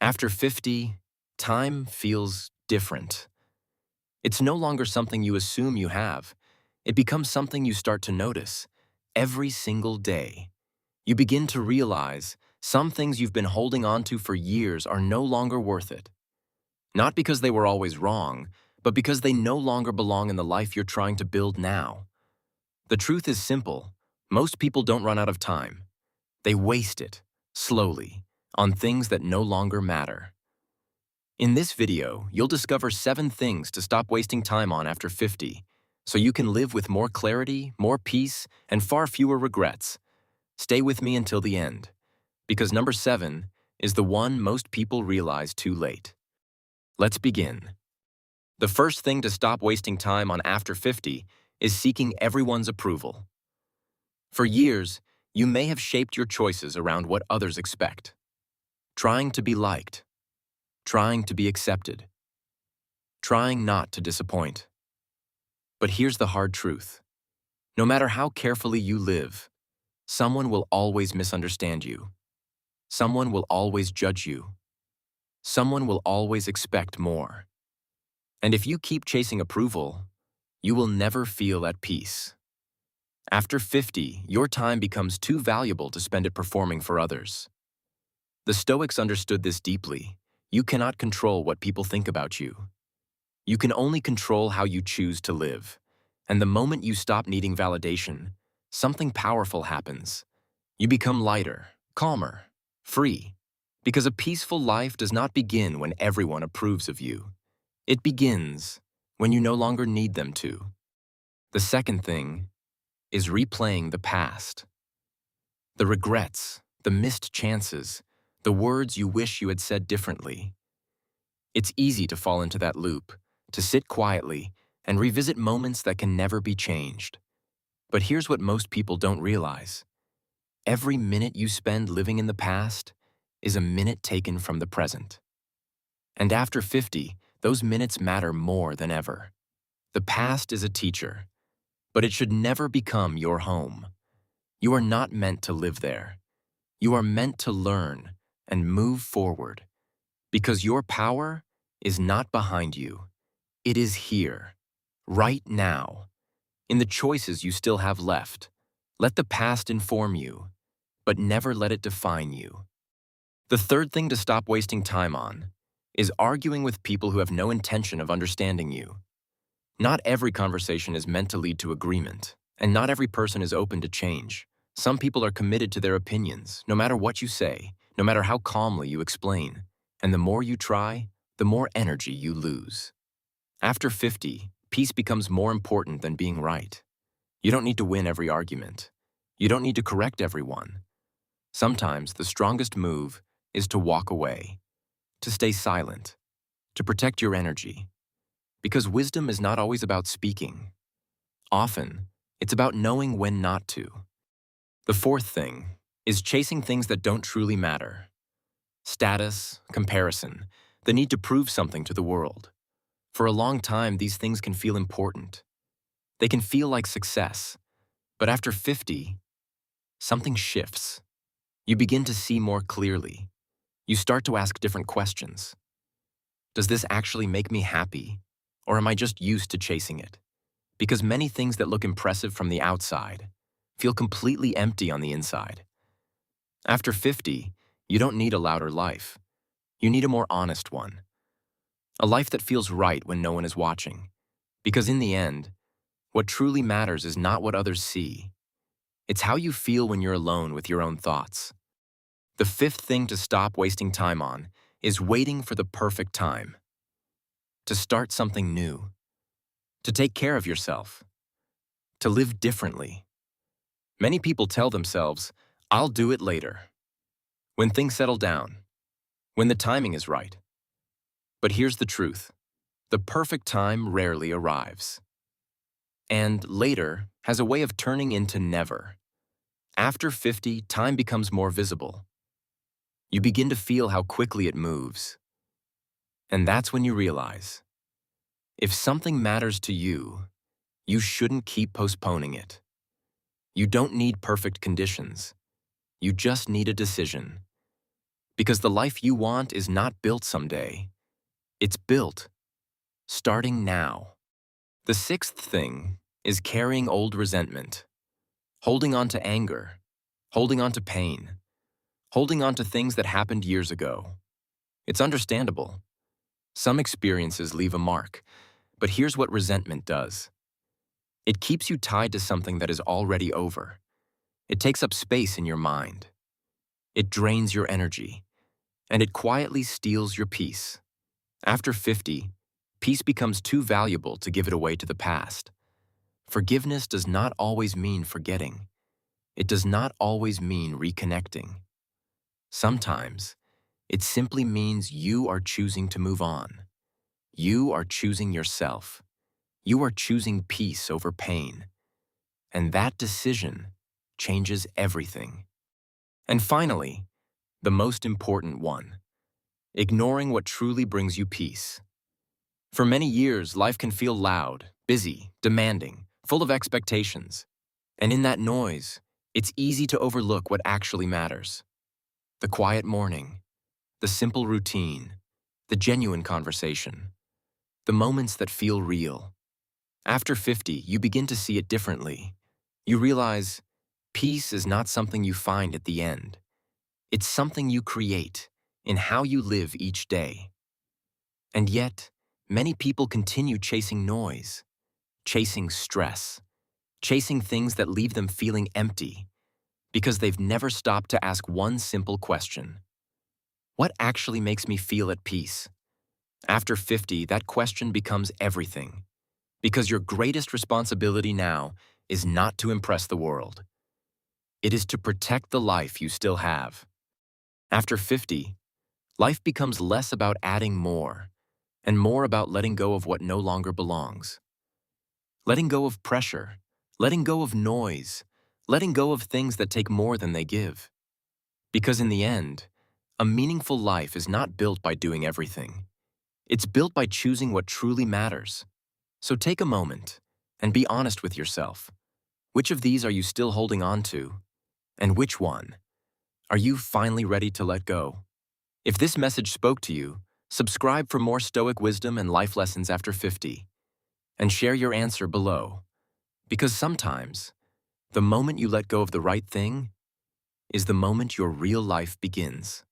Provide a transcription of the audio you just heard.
After 50, time feels different. It's no longer something you assume you have. It becomes something you start to notice. Every single day, you begin to realize some things you've been holding on to for years are no longer worth it. Not because they were always wrong, but because they no longer belong in the life you're trying to build now. The truth is simple. Most people don't run out of time. They waste it, slowly, on things that no longer matter. In this video, you'll discover 7 things to stop wasting time on after 50, so you can live with more clarity, more peace, and far fewer regrets. Stay with me until the end, because number 7 is the one most people realize too late. Let's begin. The first thing to stop wasting time on after 50 is seeking everyone's approval. For years, you may have shaped your choices around what others expect. Trying to be liked. Trying to be accepted. Trying not to disappoint. But here's the hard truth. No matter how carefully you live, someone will always misunderstand you. Someone will always judge you. Someone will always expect more. And if you keep chasing approval, you will never feel at peace. After 50, your time becomes too valuable to spend it performing for others. The Stoics understood this deeply. You cannot control what people think about you. You can only control how you choose to live. And the moment you stop needing validation, something powerful happens. You become lighter, calmer, free. Because a peaceful life does not begin when everyone approves of you. It begins when you no longer need them to. The second thing is replaying the past. The regrets, the missed chances, the words you wish you had said differently. It's easy to fall into that loop, to sit quietly and revisit moments that can never be changed. But here's what most people don't realize. Every minute you spend living in the past is a minute taken from the present. And after 50, those minutes matter more than ever. The past is a teacher, but it should never become your home. You are not meant to live there. You are meant to learn and move forward, because your power is not behind you. It is here, right now, in the choices you still have left. Let the past inform you, but never let it define you. The third thing to stop wasting time on is arguing with people who have no intention of understanding you. Not every conversation is meant to lead to agreement, and not every person is open to change. Some people are committed to their opinions, no matter what you say, no matter how calmly you explain. And the more you try, the more energy you lose. After 50, peace becomes more important than being right. You don't need to win every argument. You don't need to correct everyone. Sometimes the strongest move is to walk away, to stay silent, to protect your energy. Because wisdom is not always about speaking. Often, it's about knowing when not to. The fourth thing is chasing things that don't truly matter. Status, comparison, the need to prove something to the world. For a long time, these things can feel important. They can feel like success. But after 50, something shifts. You begin to see more clearly. You start to ask different questions. Does this actually make me happy? Or am I just used to chasing it? Because many things that look impressive from the outside feel completely empty on the inside. After 50, you don't need a louder life. You need a more honest one. A life that feels right when no one is watching. Because in the end, what truly matters is not what others see. It's how you feel when you're alone with your own thoughts. The fifth thing to stop wasting time on is waiting for the perfect time. To start something new. To take care of yourself. To live differently. Many people tell themselves, I'll do it later. When things settle down. When the timing is right. But here's the truth. The perfect time rarely arrives. And later has a way of turning into never. After 50, time becomes more visible. You begin to feel how quickly it moves. And that's when you realize, if something matters to you, you shouldn't keep postponing it. You don't need perfect conditions. You just need a decision. Because the life you want is not built someday. It's built, starting now. The sixth thing is carrying old resentment, holding on to anger, holding on to pain, holding on to things that happened years ago. It's understandable. Some experiences leave a mark, but here's what resentment does. It keeps you tied to something that is already over. It takes up space in your mind. It drains your energy, and it quietly steals your peace. After 50, peace becomes too valuable to give it away to the past. Forgiveness does not always mean forgetting. It does not always mean reconnecting. Sometimes, it simply means you are choosing to move on. You are choosing yourself. You are choosing peace over pain. And that decision changes everything. And finally, the most important one, ignoring what truly brings you peace. For many years, life can feel loud, busy, demanding, full of expectations. And in that noise, it's easy to overlook what actually matters. The quiet morning, the simple routine, the genuine conversation, the moments that feel real. After 50, you begin to see it differently. You realize peace is not something you find at the end. It's something you create in how you live each day. And yet, many people continue chasing noise, chasing stress, chasing things that leave them feeling empty because they've never stopped to ask one simple question. What actually makes me feel at peace? After 50, that question becomes everything, because your greatest responsibility now is not to impress the world. It is to protect the life you still have. After 50, life becomes less about adding more and more about letting go of what no longer belongs. Letting go of pressure, letting go of noise, letting go of things that take more than they give. Because in the end, a meaningful life is not built by doing everything. It's built by choosing what truly matters. So take a moment and be honest with yourself. Which of these are you still holding on to? And which one are you finally ready to let go? If this message spoke to you, subscribe for more Stoic wisdom and life lessons after 50. And share your answer below. Because sometimes, the moment you let go of the right thing is the moment your real life begins.